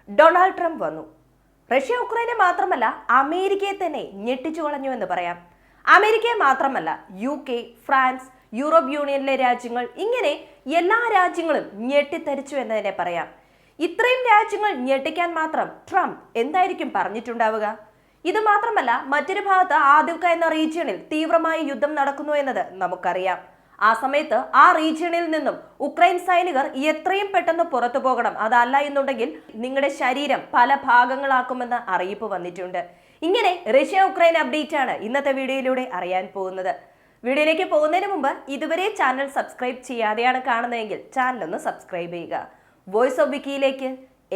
Donald Trump വന്നു. Russia ഉക്രൈനെ മാത്രമല്ല അമേരിക്കയെ തന്നെ ഞെട്ടിച്ചു കളഞ്ഞു എന്ന് പറയാം. അമേരിക്കയെ മാത്രമല്ല UK, ഫ്രാൻസ്, യൂറോപ്പ് യൂണിയനിലെ രാജ്യങ്ങൾ, ഇങ്ങനെ എല്ലാ രാജ്യങ്ങളും ഞെട്ടിത്തരിച്ചു എന്ന് തന്നെ പറയാം. ഇത്രയും രാജ്യങ്ങൾ ഞെട്ടിക്കാൻ മാത്രം ട്രംപ് എന്തായിരിക്കും പറഞ്ഞിട്ടുണ്ടാവുക? ഇത് മാത്രമല്ല, മറ്റൊരു ഭാഗത്ത് ആദിവ്ക എന്ന റീജിയണിൽ തീവ്രമായ യുദ്ധം നടക്കുന്നു എന്നത് നമുക്കറിയാം. ആ സമയത്ത് ആ റീജിയണിൽ നിന്നും ഉക്രൈൻ സൈനികർ എത്രയും പെട്ടെന്ന് പുറത്തു പോകണം, അതല്ല എന്നുണ്ടെങ്കിൽ നിങ്ങളുടെ ശരീരം പല ഭാഗങ്ങളാക്കുമെന്ന് അറിയിപ്പ് വന്നിട്ടുണ്ട്. ഇങ്ങനെ റഷ്യ ഉക്രൈൻ അപ്ഡേറ്റ് ആണ് ഇന്നത്തെ വീഡിയോയിലൂടെ അറിയാൻ പോകുന്നത്. വീഡിയോയിലേക്ക് പോകുന്നതിന് മുമ്പ് ഇതുവരെ ചാനൽ സബ്സ്ക്രൈബ് ചെയ്യാതെയാണ് കാണുന്നതെങ്കിൽ ചാനൽ ഒന്ന് സബ്സ്ക്രൈബ് ചെയ്യുക. വോയിസ് ഓഫ് വിക്കിയിലേക്ക്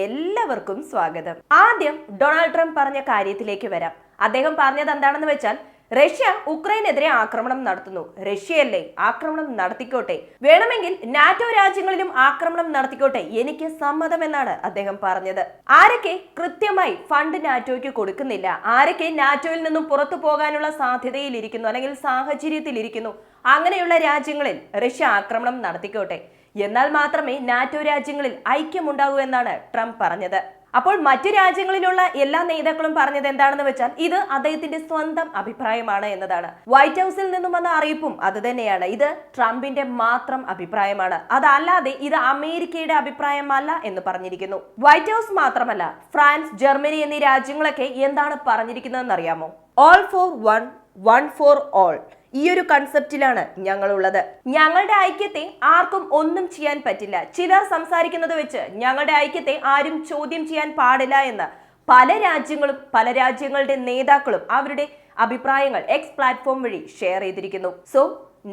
എല്ലാവർക്കും സ്വാഗതം. ആദ്യം ഡൊണാൾഡ് ട്രംപ് പറഞ്ഞ കാര്യത്തിലേക്ക് വരാം. അദ്ദേഹം പറഞ്ഞത് എന്താണെന്ന് വെച്ചാൽ, റഷ്യ ഉക്രൈനെതിരെ ആക്രമണം നടത്തുന്നു, റഷ്യയല്ലേ ആക്രമണം നടത്തിക്കോട്ടെ, വേണമെങ്കിൽ നാറ്റോ രാജ്യങ്ങളിലും ആക്രമണം നടത്തിക്കോട്ടെ, എനിക്ക് സമ്മതമെന്നാണ് അദ്ദേഹം പറഞ്ഞത്. ആരൊക്കെ കൃത്യമായി ഫണ്ട് നാറ്റോയ്ക്ക് കൊടുക്കുന്നില്ല, ആരൊക്കെ നാറ്റോയിൽ നിന്നും പുറത്തു പോകാനുള്ള സാധ്യതയിലിരിക്കുന്നു അല്ലെങ്കിൽ സാഹചര്യത്തിലിരിക്കുന്നു, അങ്ങനെയുള്ള രാജ്യങ്ങളിൽ റഷ്യ ആക്രമണം നടത്തിക്കോട്ടെ, എന്നാൽ മാത്രമേ നാറ്റോ രാജ്യങ്ങളിൽ ഐക്യമുണ്ടാകൂ എന്നാണ് ട്രംപ് പറഞ്ഞത്. അപ്പോൾ മറ്റു രാജ്യങ്ങളിലുള്ള എല്ലാ നേതാക്കളും പറഞ്ഞത് എന്താണെന്ന് വെച്ചാൽ, ഇത് അദ്ദേഹത്തിന്റെ സ്വന്തം അഭിപ്രായമാണ് എന്നതാണ്. വൈറ്റ് ഹൗസിൽ നിന്നും വന്ന അറിയിപ്പും അത് തന്നെയാണ്. ഇത് ട്രംപിന്റെ മാത്രം അഭിപ്രായമാണ്, അതല്ലാതെ ഇത് അമേരിക്കയുടെ അഭിപ്രായമല്ല എന്ന് പറഞ്ഞിരിക്കുന്നു. വൈറ്റ് ഹൗസ് മാത്രമല്ല, ഫ്രാൻസ്, ജർമ്മനി എന്നീ രാജ്യങ്ങളൊക്കെ എന്താണ് പറഞ്ഞിരിക്കുന്നതെന്ന് അറിയാമോ? All for one, one for all. ഈ ഒരു കൺസെപ്റ്റിലാണ് ഞങ്ങളുള്ളത്. ഞങ്ങളുടെ ഐക്യത്തെ ആർക്കും ഒന്നും ചെയ്യാൻ പറ്റില്ല. ചിലർ സംസാരിക്കുന്നത് വെച്ച് ഞങ്ങളുടെ ഐക്യത്തെ ആരും ചോദ്യം ചെയ്യാൻ പാടില്ല എന്ന് പല രാജ്യങ്ങളും പല രാജ്യങ്ങളുടെ നേതാക്കളും അവരുടെ അഭിപ്രായങ്ങൾ എക്സ് പ്ലാറ്റ്ഫോം വഴി ഷെയർ ചെയ്തിരിക്കുന്നു. സോ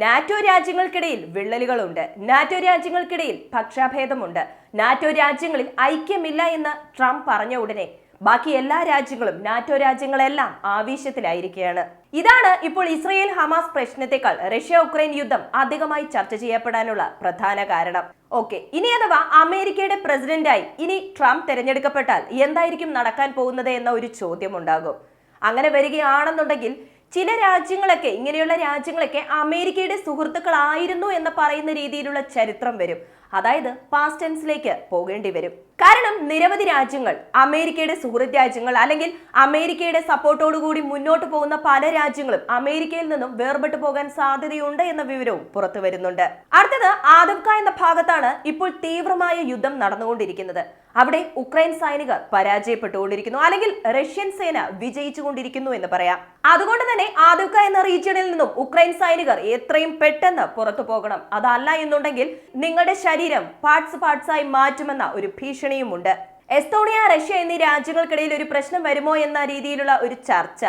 നാറ്റോ രാജ്യങ്ങൾക്കിടയിൽ വിള്ളലുകളുണ്ട്, നാറ്റോ രാജ്യങ്ങൾക്കിടയിൽ പക്ഷാഭേദമുണ്ട്, നാറ്റോ രാജ്യങ്ങളിൽ ഐക്യമില്ല എന്ന് ട്രംപ് പറഞ്ഞ ഉടനെ ബാക്കി എല്ലാ രാജ്യങ്ങളും നാറ്റോ രാജ്യങ്ങളെല്ലാം ആവേശത്തിലായിരിക്കുകയാണ്. ഇതാണ് ഇപ്പോൾ ഇസ്രയേൽ ഹമാസ് പ്രശ്നത്തെക്കാൾ റഷ്യ ഉക്രൈൻ യുദ്ധം അധികമായി ചർച്ച ചെയ്യപ്പെടാനുള്ള പ്രധാന കാരണം. ഓക്കെ, ഇനി അഥവാ അമേരിക്കയുടെ പ്രസിഡന്റായി ഇനി ട്രംപ് തിരഞ്ഞെടുക്കപ്പെട്ടാൽ എന്തായിരിക്കും നടക്കാൻ പോകുന്നത് എന്ന ഒരു ചോദ്യം ഉണ്ടാകും. അങ്ങനെ വരികയാണെന്നുണ്ടെങ്കിൽ ചില രാജ്യങ്ങളൊക്കെ, ഇങ്ങനെയുള്ള രാജ്യങ്ങളൊക്കെ അമേരിക്കയുടെ സുഹൃത്തുക്കളായിരുന്നു എന്ന് പറയുന്ന രീതിയിലുള്ള ചരിത്രം വരും. അതായത് പാസ്റ്റ് ടെൻസിലേക്ക് പോകേണ്ടി വരും. കാരണം നിരവധി രാജ്യങ്ങൾ, അമേരിക്കയുടെ സുഹൃത്ത് രാജ്യങ്ങൾ അല്ലെങ്കിൽ അമേരിക്കയുടെ സപ്പോർട്ടോടുകൂടി മുന്നോട്ട് പോകുന്ന പല രാജ്യങ്ങളും അമേരിക്കയിൽ നിന്നും വേർപെട്ടു പോകാൻ സാധ്യതയുണ്ട് എന്ന വിവരവും പുറത്തു വരുന്നുണ്ട്. അടുത്തത് ആദിവ്ക എന്ന ഭാഗത്താണ് ഇപ്പോൾ തീവ്രമായ യുദ്ധം നടന്നുകൊണ്ടിരിക്കുന്നത്. അവിടെ ഉക്രൈൻ സൈനികർ പരാജയപ്പെട്ടുകൊണ്ടിരിക്കുന്നു, അല്ലെങ്കിൽ റഷ്യൻ സേന വിജയിച്ചുകൊണ്ടിരിക്കുന്നു എന്ന് പറയാം. അതുകൊണ്ട് തന്നെ ആദിവ്ക എന്ന റീജിയണിൽ നിന്നും ഉക്രൈൻ സൈനികർ എത്രയും പെട്ടെന്ന് പുറത്തു പോകണം, അതല്ല എന്നുണ്ടെങ്കിൽ നിങ്ങളുടെ ശരീരം പാർട്സായി മാറ്റുമെന്ന ഒരു ഭീഷണിയുമുണ്ട്. എസ്തോണിയ, റഷ്യ എന്നീ രാജ്യങ്ങൾക്കിടയിൽ ഒരു പ്രശ്നം വരുമോ എന്ന രീതിയിലുള്ള ഒരു ചർച്ച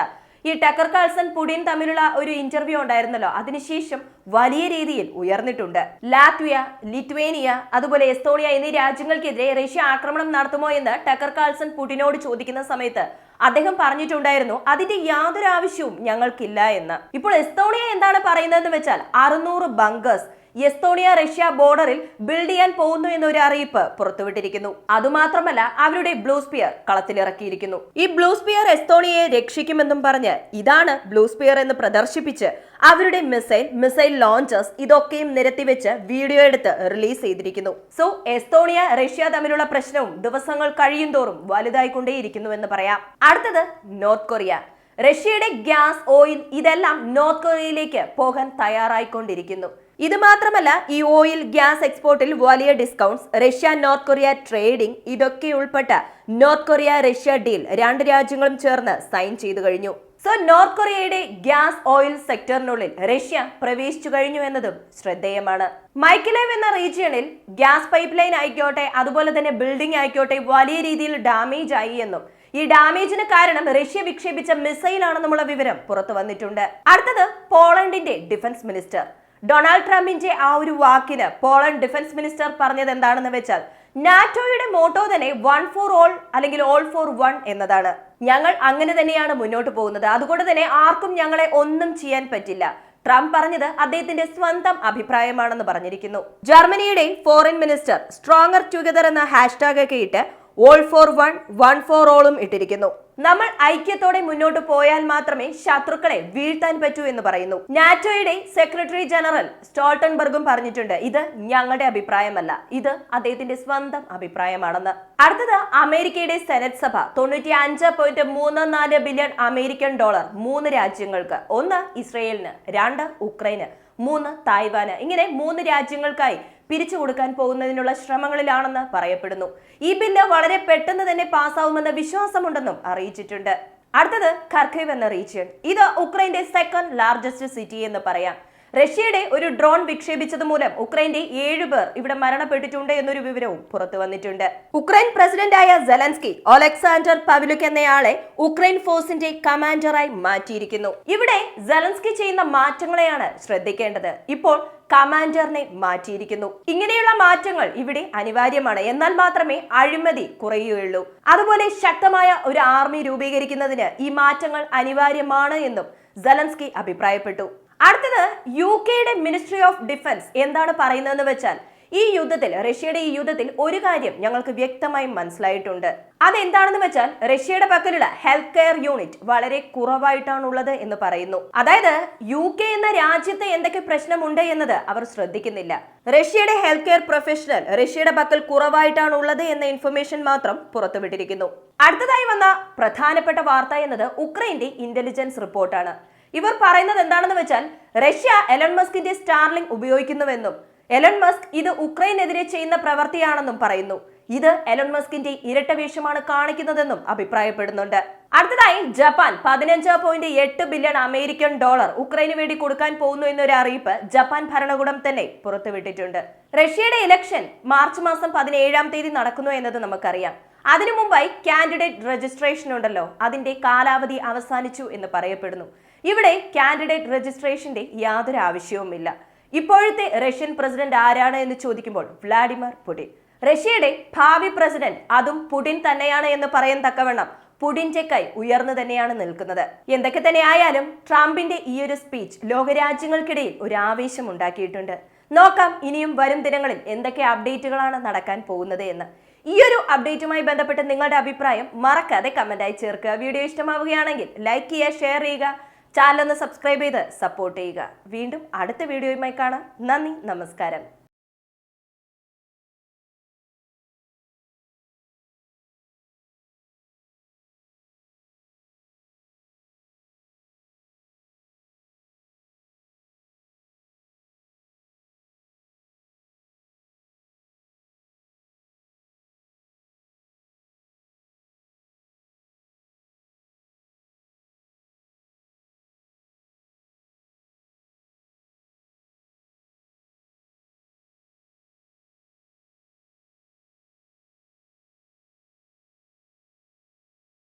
ഈ ടക്കർ കാൾസൺ പുടിൻ തമ്മിലുള്ള ഒരു ഇന്റർവ്യൂ ഉണ്ടായിരുന്നല്ലോ, അതിനുശേഷം വലിയ രീതിയിൽ ഉയർന്നിട്ടുണ്ട്. ലാത്വിയ, ലിത്വേനിയ, അതുപോലെ എസ്തോണിയ എന്നീ രാജ്യങ്ങൾക്കെതിരെ റഷ്യ ആക്രമണം നടത്തുമോ എന്ന് ടക്കർ കാൾസൺ പുടിനോട് ചോദിക്കുന്ന സമയത്ത് അദ്ദേഹം പറഞ്ഞിട്ടുണ്ടായിരുന്നു, അതിന്റെ യാതൊരു ആവശ്യവും ഞങ്ങൾക്കില്ല എന്ന്. ഇപ്പോൾ എസ്തോണിയ എന്താണ് പറയുന്നതെന്ന് വെച്ചാൽ, 600 ബങ്കേഴ്സ് എസ്തോണിയ റഷ്യ ബോർഡറിൽ ബിൽഡ് ചെയ്യാൻ പോകുന്നു എന്നൊരു അറിയിപ്പ് പുറത്തുവിട്ടിരിക്കുന്നു. അതുമാത്രമല്ല, അവരുടെ ബ്ലൂ സ്പിയർ കളത്തിലിറക്കിയിരിക്കുന്നു. ഈ ബ്ലൂ സ്പിയർ എസ്തോണിയയെ രക്ഷിക്കുമെന്നും പറഞ്ഞ് ഇതാണ് ബ്ലൂ സ്പിയർ എന്ന് പ്രദർശിപ്പിച്ച് അവരുടെ മിസൈൽ ലോഞ്ചേഴ്സ് ഇതൊക്കെയും നിരത്തിവെച്ച് വീഡിയോ എടുത്ത് റിലീസ് ചെയ്തിരിക്കുന്നു. സോ എസ്തോണിയ, റഷ്യ തമ്മിലുള്ള പ്രശ്നവും ദിവസങ്ങൾ കഴിയും തോറും വലുതായിക്കൊണ്ടേയിരിക്കുന്നു എന്ന് പറയാം. അടുത്തത് നോർത്ത് കൊറിയ. റഷ്യയുടെ ഗ്യാസ്, ഓയിൽ ഇതെല്ലാം നോർത്ത് കൊറിയയിലേക്ക് പോകാൻ തയ്യാറായിക്കൊണ്ടിരിക്കുന്നു. ഇത് മാത്രമല്ല, ഈ ഓയിൽ, ഗ്യാസ് എക്സ്പോർട്ടിൽ വലിയ discounts, Russia north Korea trading, ഇതൊക്കെ ഉൾപ്പെട്ട നോർത്ത് കൊറിയ റഷ്യ ഡീൽ രണ്ട് രാജ്യങ്ങളും ചേർന്ന് സൈൻ ചെയ്തു കഴിഞ്ഞു. സോ നോർത്ത് കൊറിയയുടെ ഗ്യാസ്, ഓയിൽ സെക്ടറിനുള്ളിൽ റഷ്യ പ്രവേശിച്ചു കഴിഞ്ഞു എന്നതും ശ്രദ്ധേയമാണ്. മൈക്കിലേവ് എന്ന റീജിയണിൽ ഗ്യാസ് പൈപ്പ് ലൈൻ ആയിക്കോട്ടെ, അതുപോലെ തന്നെ ബിൽഡിംഗ് ആയിക്കോട്ടെ, വലിയ രീതിയിൽ ഡാമേജ് ആയി എന്നും ഈ ഡാമേജിന് കാരണം റഷ്യ വിക്ഷേപിച്ച മിസൈൽ ആണെന്നുള്ള വിവരം പുറത്തു വന്നിട്ടുണ്ട്. അടുത്തത് പോളണ്ടിന്റെ ഡിഫൻസ് മിനിസ്റ്റർ. ഡൊണാൾഡ് ട്രംപിന്റെ ആ ഒരു വാക്കിന് പോളണ്ട് ഡിഫൻസ് മിനിസ്റ്റർ പറഞ്ഞത് എന്താണെന്ന് വെച്ചാൽ, നാറ്റോയുടെ മോട്ടോ തന്നെ 1 ഫോർ ഓൾ അല്ലെങ്കിൽ ഓൾ ഫോർ വൺ എന്നതാണ്. ഞങ്ങൾ അങ്ങനെ തന്നെയാണ് മുന്നോട്ട് പോകുന്നത്, അതുകൊണ്ട് തന്നെ ആർക്കും ഞങ്ങളെ ഒന്നും ചെയ്യാൻ പറ്റില്ല. ട്രംപ് പറഞ്ഞത് അദ്ദേഹത്തിന്റെ സ്വന്തം അഭിപ്രായമാണെന്ന് പറഞ്ഞിരിക്കുന്നു. ജർമ്മനിയുടെ ഫോറിൻ മിനിസ്റ്റർ സ്ട്രോങ്ങർ ടുഗദർ എന്ന ഹാഷ്ടാഗ് ഒക്കെ ഇട്ട് all for one, one for ഓളും ഇട്ടിരിക്കുന്നു. നമ്മൾ ഐക്യത്തോടെ മുന്നോട്ട് പോയാൽ മാത്രമേ ശത്രുക്കളെ വീഴ്ത്താൻ പറ്റൂ എന്ന് പറയുന്നു. നാറ്റോയുടെ സെക്രട്ടറി ജനറൽ സ്റ്റോൾട്ടൻബർഗും പറഞ്ഞിട്ടുണ്ട്, ഇത് ഞങ്ങളുടെ അഭിപ്രായമല്ല, ഇത് അദ്ദേഹത്തിന്റെ സ്വന്തം അഭിപ്രായമാണെന്ന്. അടുത്തത് അമേരിക്കയുടെ സെനറ്റ് സഭ 95.34 ബില്യൺ അമേരിക്കൻ ഡോളർ 3 രാജ്യങ്ങൾക്ക്, 1 ഇസ്രയേലിന്, 2 ഉക്രൈന്, 3 തായ്വാന്, ഇങ്ങനെ 3 രാജ്യങ്ങൾക്കായി പിരിച്ചു കൊടുക്കാൻ പോകുന്നതിനുള്ള ശ്രമങ്ങളിലാണെന്ന് പറയപ്പെടുന്നു. ഈ ബില്ല് വളരെ പെട്ടെന്ന് തന്നെ പാസ്സാവുമെന്ന വിശ്വാസമുണ്ടെന്നും അറിയിച്ചിട്ടുണ്ട്. അടുത്തത് ഖർക്കീവ് എന്ന റീജിയൻ. ഇത് ഉക്രൈന്റെ സെക്കൻഡ് ലാർജസ്റ്റ് സിറ്റി എന്ന് പറയാം. റഷ്യയുടെ ഒരു ഡ്രോൺ വിക്ഷേപിച്ചത് മൂലം ഉക്രൈന്റെ 7 പേർ ഇവിടെ മരണപ്പെട്ടിട്ടുണ്ട് എന്നൊരു വിവരവും പുറത്തു വന്നിട്ടുണ്ട്. ഉക്രൈൻ പ്രസിഡന്റായ സെലൻസ്കി ഒലക്സാണ്ടർ പവ്ലുക് എന്നയാളെ ഉക്രൈൻ ഫോഴ്സിന്റെ കമാൻഡറായി മാറ്റിയിരിക്കുന്നു. ഇവിടെ സെലൻസ്കി ചെയ്യുന്ന മാറ്റങ്ങളെയാണ് ശ്രദ്ധിക്കേണ്ടത്. ഇപ്പോൾ കമാൻഡറിനെ മാറ്റിയിരിക്കുന്നു. ഇങ്ങനെയുള്ള മാറ്റങ്ങൾ ഇവിടെ അനിവാര്യമാണ്, എന്നാൽ മാത്രമേ അഴിമതി കുറയുകയുള്ളൂ. അതുപോലെ ശക്തമായ ഒരു ആർമി രൂപീകരിക്കുന്നതിന് ഈ മാറ്റങ്ങൾ അനിവാര്യമാണ് എന്നും സെലൻസ്കി അഭിപ്രായപ്പെട്ടു. അടുത്തത് യുകെയുടെ മിനിസ്ട്രി ഓഫ് ഡിഫൻസ് എന്താണ് പറയുന്നതെന്ന് വെച്ചാൽ, റഷ്യയുടെ ഈ യുദ്ധത്തിൽ ഒരു കാര്യം ഞങ്ങൾക്ക് വ്യക്തമായി മനസ്സിലായിട്ടുണ്ട്. അതെന്താണെന്ന് വെച്ചാൽ, റഷ്യയുടെ പക്കലുള്ള ഹെൽത്ത് കെയർ യൂണിറ്റ് വളരെ കുറവായിട്ടാണുള്ളത് എന്ന് പറയുന്നു. അതായത് UK എന്ന രാജ്യത്ത് എന്തൊക്കെ പ്രശ്നമുണ്ട് എന്നത് അവർ ശ്രദ്ധിക്കുന്നില്ല. റഷ്യയുടെ ഹെൽത്ത് കെയർ പ്രൊഫഷണൽ റഷ്യയുടെ പക്കൽ കുറവായിട്ടാണുള്ളത് എന്ന ഇൻഫർമേഷൻ മാത്രം പുറത്തുവിട്ടിരിക്കുന്നു. അടുത്തതായി വന്ന പ്രധാനപ്പെട്ട വാർത്ത എന്നത് ഉക്രൈന്റെ ഇന്റലിജൻസ് റിപ്പോർട്ടാണ്. ഇവർ പറയുന്നത് എന്താണെന്ന് വെച്ചാൽ, റഷ്യ എലൺ മസ്കിന്റെ സ്റ്റാർലിങ്ക് ഉപയോഗിക്കുന്നുവെന്നും എലൺ മസ്ക് ഇത് ഉക്രൈനെതിരെ ചെയ്യുന്ന പ്രവൃത്തിയാണെന്നും പറയുന്നു. ഇത് എലൺ മസ്കിന്റെ ഇരട്ടവേഷമാണ് കാണിക്കുന്നതെന്നും അഭിപ്രായപ്പെടുന്നുണ്ട്. അടുത്തതായി ജപ്പാൻ 15.8 ബില്യൺ അമേരിക്കൻ ഡോളർ ഉക്രൈന് വേണ്ടി കൊടുക്കാൻ പോകുന്നു എന്നൊരു അറിയിപ്പ് ജപ്പാൻ ഭരണകൂടം തന്നെ പുറത്തുവിട്ടിട്ടുണ്ട്. റഷ്യയുടെ ഇലക്ഷൻ മാർച്ച് മാസം 17-ാം തീയതി നടക്കുന്നു എന്നത് നമുക്കറിയാം. അതിനു മുമ്പായി കാൻഡിഡേറ്റ് രജിസ്ട്രേഷൻ ഉണ്ടല്ലോ, അതിന്റെ കാലാവധി അവസാനിച്ചു എന്ന് പറയപ്പെടുന്നു. ഇവിടെ കാൻഡിഡേറ്റ് രജിസ്ട്രേഷന്റെ യാതൊരു ആവശ്യവുമില്ല. ഇപ്പോഴത്തെ റഷ്യൻ പ്രസിഡന്റ് ആരാണ് എന്ന് ചോദിക്കുമ്പോൾ വ്ളാഡിമിർ പുടിൻ. റഷ്യയുടെ ഭാവി പ്രസിഡന്റ് അതും പുടിൻ തന്നെയാണ് എന്ന് പറയാൻ തക്കവണ്ണം പുടിന്റെ കൈ ഉയർന്നു തന്നെയാണ് നിൽക്കുന്നത്. എന്തൊക്കെ തന്നെ ആയാലും ട്രംപിന്റെ ഈ ഒരു സ്പീച്ച് ലോകരാജ്യങ്ങൾക്കിടയിൽ ഒരു ആവേശം ഉണ്ടാക്കിയിട്ടുണ്ട്. നോക്കാം ഇനിയും വരും ദിനങ്ങളിൽ എന്തൊക്കെ അപ്ഡേറ്റുകളാണ് നടക്കാൻ പോകുന്നത് എന്ന്. ഈ ഒരു അപ്ഡേറ്റുമായി ബന്ധപ്പെട്ട് നിങ്ങളുടെ അഭിപ്രായം മറക്കാതെ കമന്റായി ചേർക്കുക. വീഡിയോ ഇഷ്ടമാവുകയാണെങ്കിൽ ലൈക്ക് ചെയ്യുക, ഷെയർ ചെയ്യുക, ചാനൽ ഒന്ന് സബ്സ്ക്രൈബ് ചെയ്ത് സപ്പോർട്ട് ചെയ്യുക. വീണ്ടും അടുത്ത വീഡിയോയുമായി കാണാം. നന്ദി, നമസ്കാരം.